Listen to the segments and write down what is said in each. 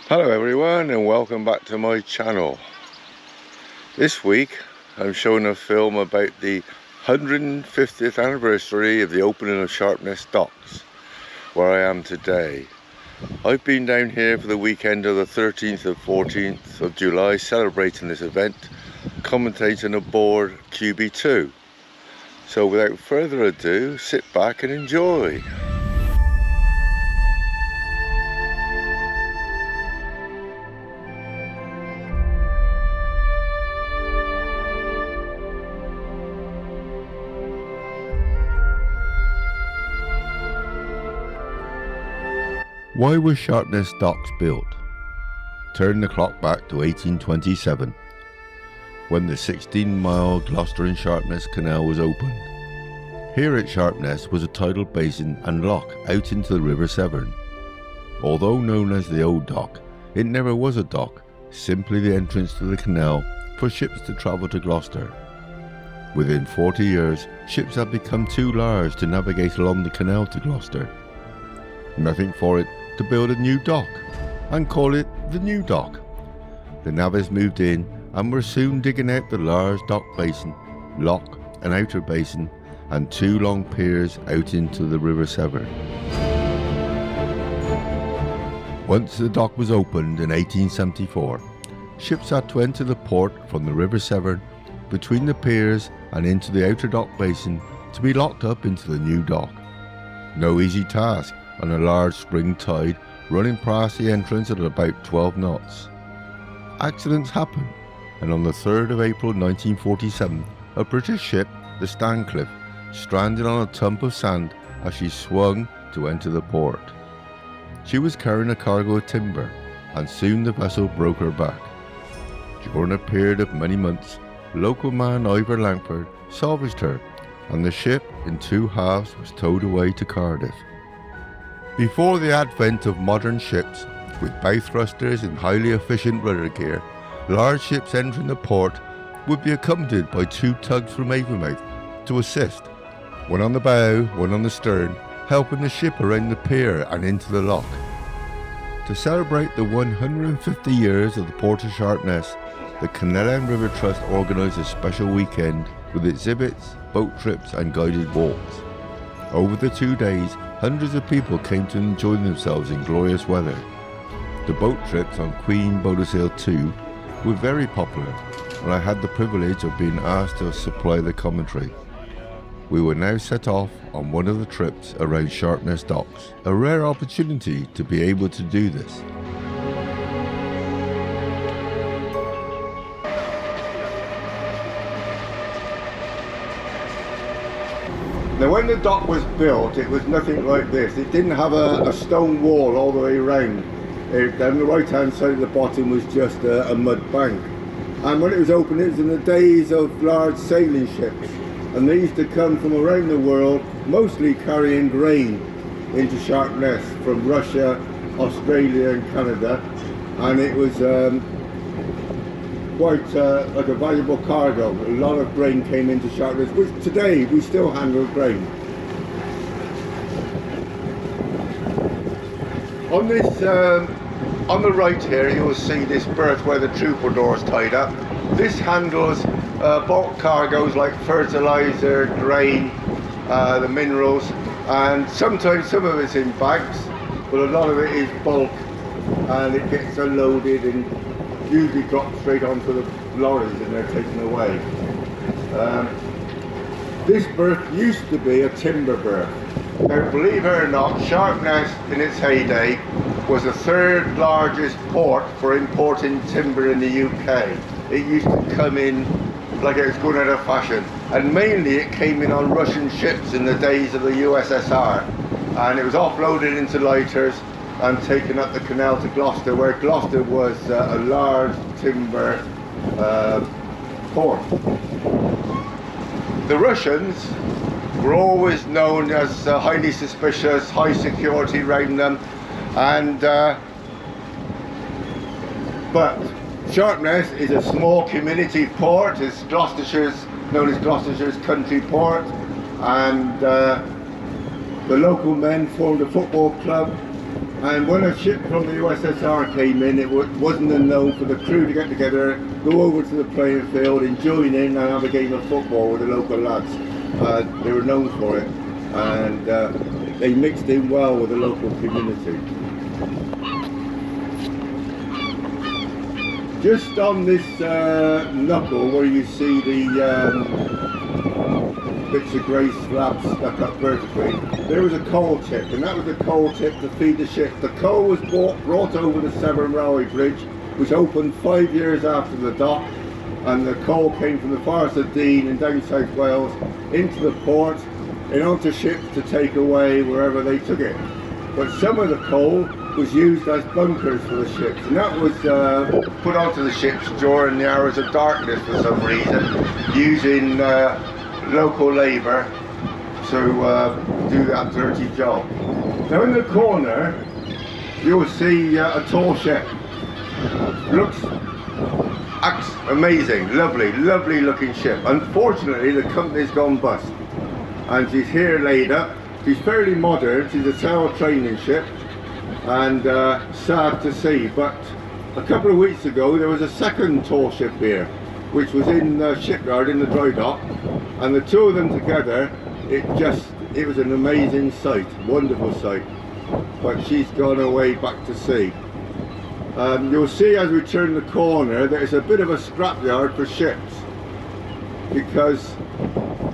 Hello everyone and welcome back to my channel. This week I'm showing a film about the 150th anniversary of the opening of Sharpness Docks, where I am today. I've been down here for the weekend of the 13th and 14th of July celebrating this event, commentating aboard QB2. So without further ado, sit back and enjoy. Why was Sharpness Docks built? Turn the clock back to 1827, when the 16-mile Gloucester and Sharpness Canal was opened. Here at Sharpness was a tidal basin and lock out into the River Severn. Although known as the Old Dock, it never was a dock, simply the entrance to the canal for ships to travel to Gloucester. Within 40 years, ships had become too large to navigate along the canal to Gloucester. Nothing for it to build a new dock and call it the New Dock. The navvies moved in and were soon digging out the large dock basin, lock and outer basin, and two long piers out into the River Severn. Once the dock was opened in 1874, ships had to enter the port from the River Severn between the piers and into the outer dock basin to be locked up into the new dock. No easy task on a large spring tide running past the entrance at about 12 knots. Accidents happen, and on the 3rd of April 1947, a British ship, the Stancliffe, stranded on a tump of sand as she swung to enter the port. She was carrying a cargo of timber, and soon the vessel broke her back. During a period of many months, local man Ivor Langford salvaged her, and the ship in two halves was towed away to Cardiff. Before the advent of modern ships, with bow thrusters and highly efficient rudder gear, large ships entering the port would be accompanied by two tugs from Avonmouth to assist, one on the bow, one on the stern, helping the ship around the pier and into the lock. To celebrate the 150 years of the Port of Sharpness, the Canal River Trust organised a special weekend with exhibits, boat trips and guided walks. Over the 2 days, hundreds of people came to enjoy themselves in glorious weather. The boat trips on Queen Boadicea 2 were very popular, and I had the privilege of being asked to supply the commentary. We were now set off on one of the trips around Sharpness Docks, a rare opportunity to be able to do this. Now when the dock was built, it was nothing like this. It didn't have a stone wall all the way around. On the right hand side of the bottom was just a mud bank. And when it was opened, it was in the days of large sailing ships. And they used to come from around the world, mostly carrying grain into Sharpness from Russia, Australia and Canada. And it was quite like a valuable cargo. A lot of grain came into Sharpness, which today we still handle grain. On this, on the right here, you will see this berth where the troubadour is tied up. This handles bulk cargoes like fertilizer, grain, the minerals, and sometimes some of it's in bags, but a lot of it is bulk, and it gets unloaded and usually dropped straight onto the lorries and they're taken away. This berth used to be a timber berth. Now believe it or not, Sharpness in its heyday was the third largest port for importing timber in the UK. It used to come in like it was going out of fashion, and mainly it came in on Russian ships in the days of the USSR, and it was offloaded into lighters and taken up the canal to Gloucester, where Gloucester was a large timber port. The Russians were always known as highly suspicious, high security around them, and but Sharpness is a small community port. It's Gloucestershire's, known as Gloucestershire's country port, and the local men formed a football club, And when a ship from the USSR came in, it wasn't unknown for the crew to get together, go over to the playing field and join in and have a game of football with the local lads. They were known for it, and they mixed in well with the local community. Just on this knuckle where you see the bits of grey slabs stuck up vertically, there was a coal tip, and that was a coal tip to feed the ship. The coal was brought over the Severn Railway Bridge, which opened 5 years after the dock, and the coal came from the Forest of Dean in down South Wales into the port and onto ships to take away wherever they took it. But some of the coal was used as bunkers for the ships, and that was put onto the ships during the hours of darkness for some reason, using local labour to do that dirty job. Now in the corner you'll see a tall ship. Looks amazing, lovely looking ship. Unfortunately the company's gone bust and she's here laid up. She's fairly modern, she's a sail training ship, and sad to see, but a couple of weeks ago there was a second tall ship here which was in the shipyard in the dry dock, and the two of them together, it was an amazing sight, wonderful sight. But she's gone away back to sea. You'll see as we turn the corner there's a bit of a scrapyard for ships, because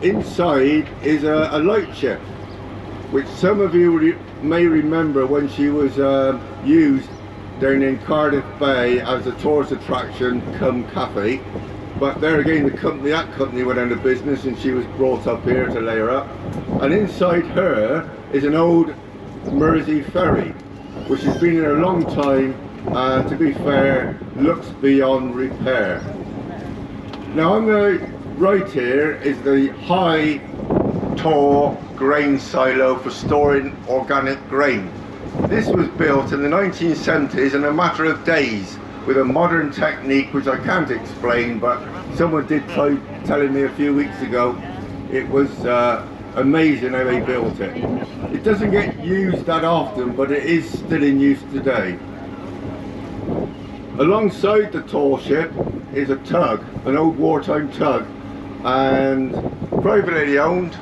inside is a lightship, which some of you may remember when she was used down in Cardiff Bay as a tourist attraction come cafe. But there again, that company went out of business and she was brought up here to lay her up. And inside her is an old Mersey ferry, which has been here a long time, and to be fair, looks beyond repair. Now on the right here is the high, tall grain silo for storing organic grain. This was built in the 1970s in a matter of days, with a modern technique which I can't explain, but someone did try telling me a few weeks ago. It was amazing how they built it. It doesn't get used that often, but it is still in use today. Alongside the tall ship is a tug, an old wartime tug, and privately owned,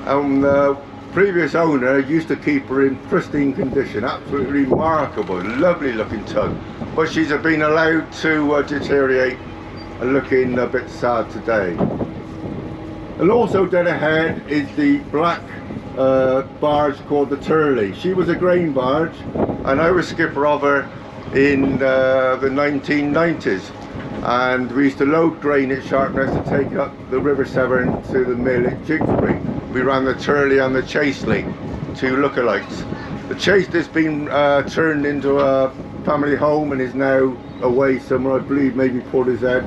and the previous owner used to keep her in pristine condition. Absolutely remarkable, lovely looking tug, but she's been allowed to deteriorate and looking a bit sad today. And also dead ahead is the black barge called the Turley. She was a grain barge, and I was skipper of her in the 1990s, and we used to load grain at Sharpness to take up the River Severn to the mill at Jigsbury. We ran the Turley and the Chaseley, two lookalikes. The Chase has been turned into a family home and is now away somewhere, I believe maybe Portishead.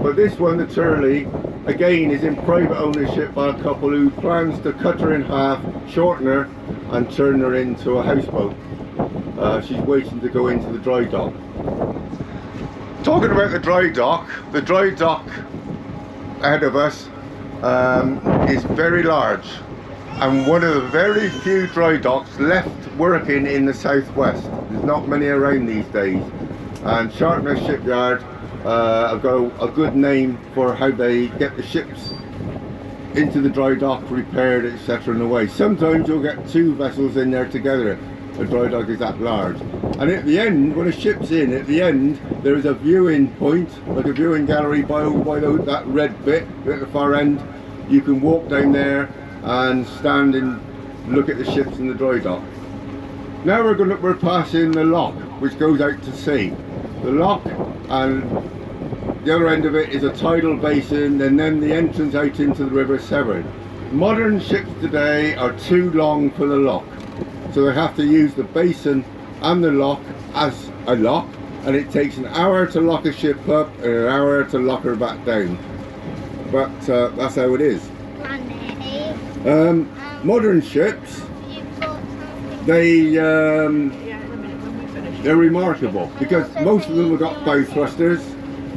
But this one, the Turley, again is in private ownership by a couple who plans to cut her in half, shorten her and turn her into a houseboat. She's waiting to go into the dry dock. Talking about the dry dock ahead of us is very large, and one of the very few dry docks left working in the southwest. There's not many around these days, and Sharpness Shipyard have got a good name for how they get the ships into the dry dock, repaired, etc. and away. Sometimes you'll get two vessels in there together. A dry dock is that large, and at the end, when a ship's in, at the end there is a viewing point, like a viewing gallery by that red bit at the far end. You can walk down there and stand and look at the ships in the dry dock. Now we're passing the lock, which goes out to sea. The lock, and the other end of it is a tidal basin, and then the entrance out into the River Severn. Modern ships today are too long for the lock, so they have to use the basin and the lock as a lock, and it takes an hour to lock a ship up and an hour to lock her back down. But that's how it is. Modern ships, they're remarkable because most of them have got bow thrusters.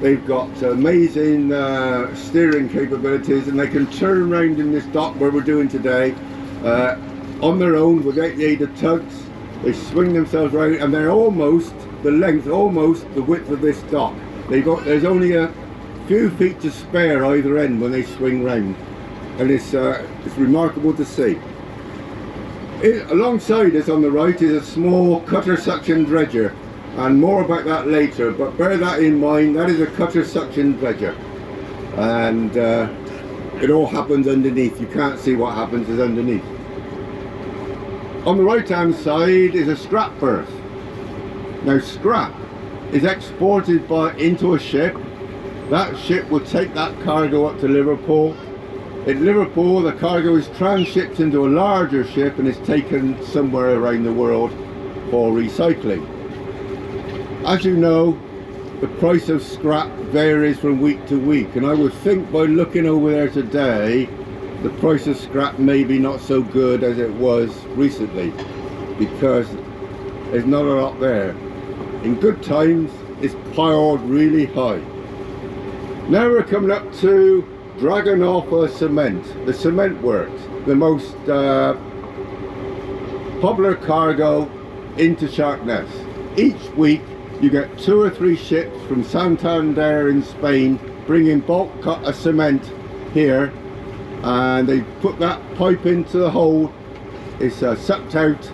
They've got amazing steering capabilities, and they can turn around in this dock where we're doing today on their own without the aid of tugs. They swing themselves around, and they're almost the length, almost the width of this dock. There's only a few feet to spare either end when they swing round, and it's remarkable to see. Alongside us on the right is a small cutter suction dredger, and more about that later, but bear that in mind. That is a cutter suction dredger, and it all happens underneath. You can't see what happens is underneath. On the right hand side is a scrap berth. Now scrap is exported into a ship. That ship will take that cargo up to Liverpool. At Liverpool, the cargo is transshipped into a larger ship and is taken somewhere around the world for recycling. As you know, the price of scrap varies from week to week, and I would think by looking over there today, the price of scrap may be not so good as it was recently, because there's not a lot there. In good times, it's piled really high. Now we're coming up to dragging off a cement, the cement works, the most popular cargo into Sharpness. Each week you get 2 or 3 ships from Santander in Spain bringing bulk cement here, and they put that pipe into the hole. It's sucked out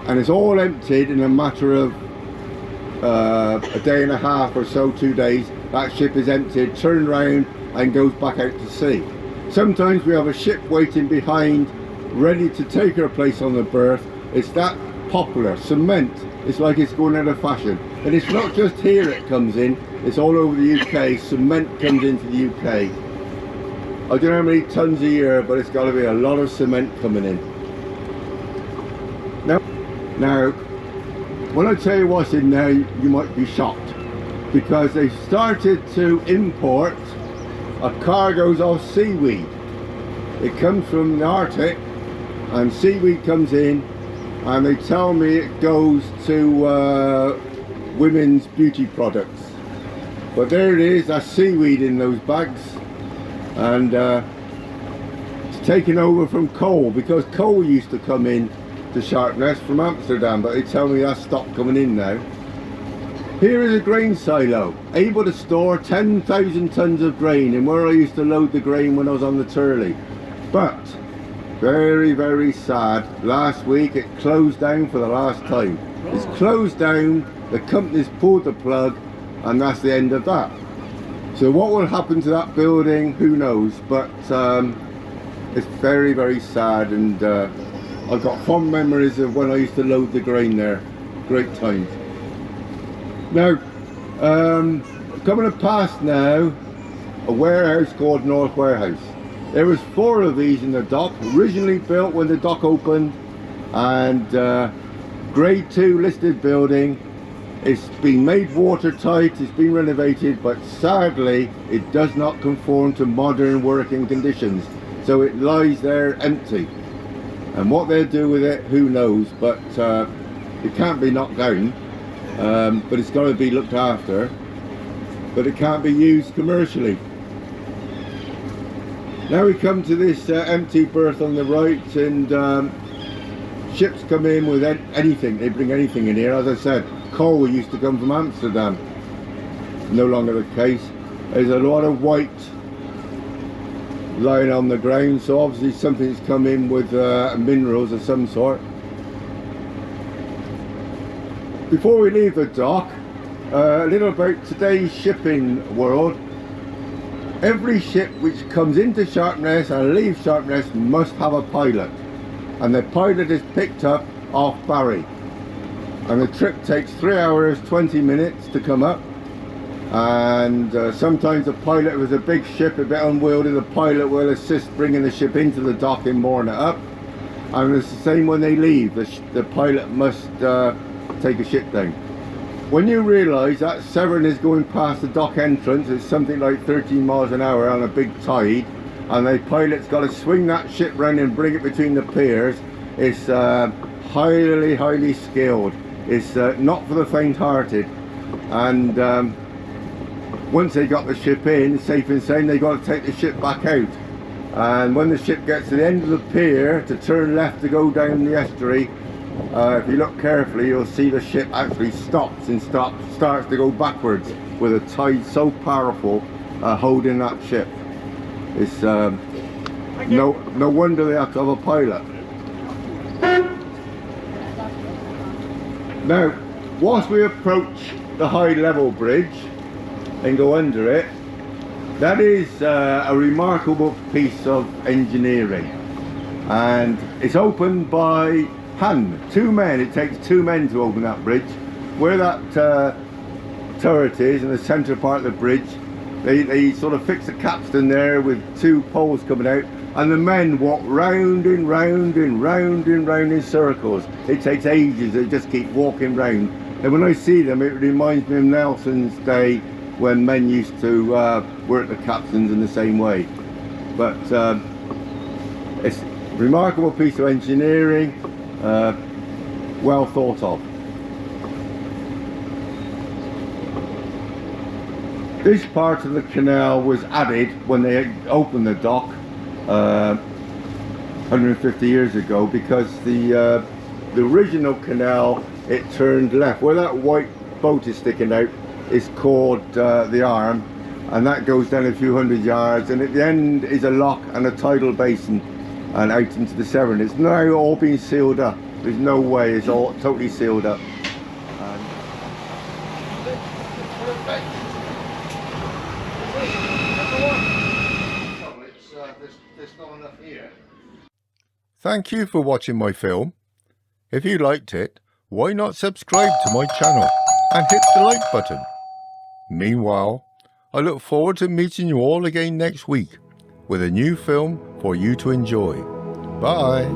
and it's all emptied in a matter of a day and a half or so, 2 days. That ship is emptied, turned around and goes back out to sea. Sometimes we have a ship waiting behind, ready to take her place on the berth. It's that popular. Cement, it's like it's going out of fashion. And it's not just here it comes in, it's all over the UK. Cement comes into the UK. I don't know how many tons a year, but it's got to be a lot of cement coming in. Now, when I tell you what's in there, you might be shocked, because they started to import cargoes of seaweed. It comes from the Arctic, and seaweed comes in, and they tell me it goes to women's beauty products. But there it is, that's seaweed in those bags, and it's taken over from coal, because coal used to come in to Sharpness from Amsterdam, but they tell me that's stopped coming in now. Here is a grain silo, able to store 10,000 tons of grain, and where I used to load the grain when I was on the Turley. But very, very sad, last week it closed down for the last time. It's closed down, the company's pulled the plug, and that's the end of that. So what will happen to that building, who knows, but it's very, very sad, and I've got fond memories of when I used to load the grain there. Great times. Now, coming past now a warehouse called North Warehouse. There was 4 of these in the dock, originally built when the dock opened, and grade 2 listed building. It's been made watertight, it's been renovated, but sadly it does not conform to modern working conditions, so it lies there empty. And what they'll do with it, who knows, but it can't be knocked down, but it's got to be looked after, but it can't be used commercially. Now we come to this empty berth on the right, and ships come in with anything, they bring anything in here. As I said, coal used to come from Amsterdam, no longer the case. There's a lot of white lying on the ground, so obviously something's come in with minerals of some sort. Before we leave the dock, a little about today's shipping world. Every ship which comes into Sharpness and leaves Sharpness must have a pilot, and the pilot is picked up off Barry, and the trip takes 3 hours 20 minutes to come up. And sometimes the pilot, with a big ship a bit unwieldy, the pilot will assist bringing the ship into the dock and mooring it up, and it's the same when they leave. The pilot must take a ship down. When you realise that Severn is going past the dock entrance, it's something like 13 miles an hour on a big tide, and the pilot's got to swing that ship round and bring it between the piers. It's highly skilled. It's not for the faint-hearted, and once they got the ship in, safe and sound, they got to take the ship back out. And when the ship gets to the end of the pier to turn left to go down the estuary, if you look carefully, you'll see the ship actually stops and starts to go backwards with a tide so powerful holding that ship. It's no wonder they have to have a pilot. Now, whilst we approach the high level bridge and go under it, that is a remarkable piece of engineering, and it's opened by hand. 2 men, it takes 2 men to open that bridge. Where that turret is in the centre part of the bridge, they sort of fix the capstan there with 2 poles coming out, and the men walk round and round and round and round in circles. It takes ages, they just keep walking round. And when I see them, it reminds me of Nelson's day when men used to work the capstans in the same way. But it's a remarkable piece of engineering, well thought of. This part of the canal was added when they opened the dock 150 years ago, because the original canal, it turned left. Where that white boat is sticking out is called the arm, and that goes down a few hundred yards, and at the end is a lock and a tidal basin and out into the Severn. It's now all been sealed up. There's no way, it's all totally sealed up. Thank you for watching my film. If you liked it, why not subscribe to my channel and hit the like button. Meanwhile, I look forward to meeting you all again next week with a new film for you to enjoy. Bye.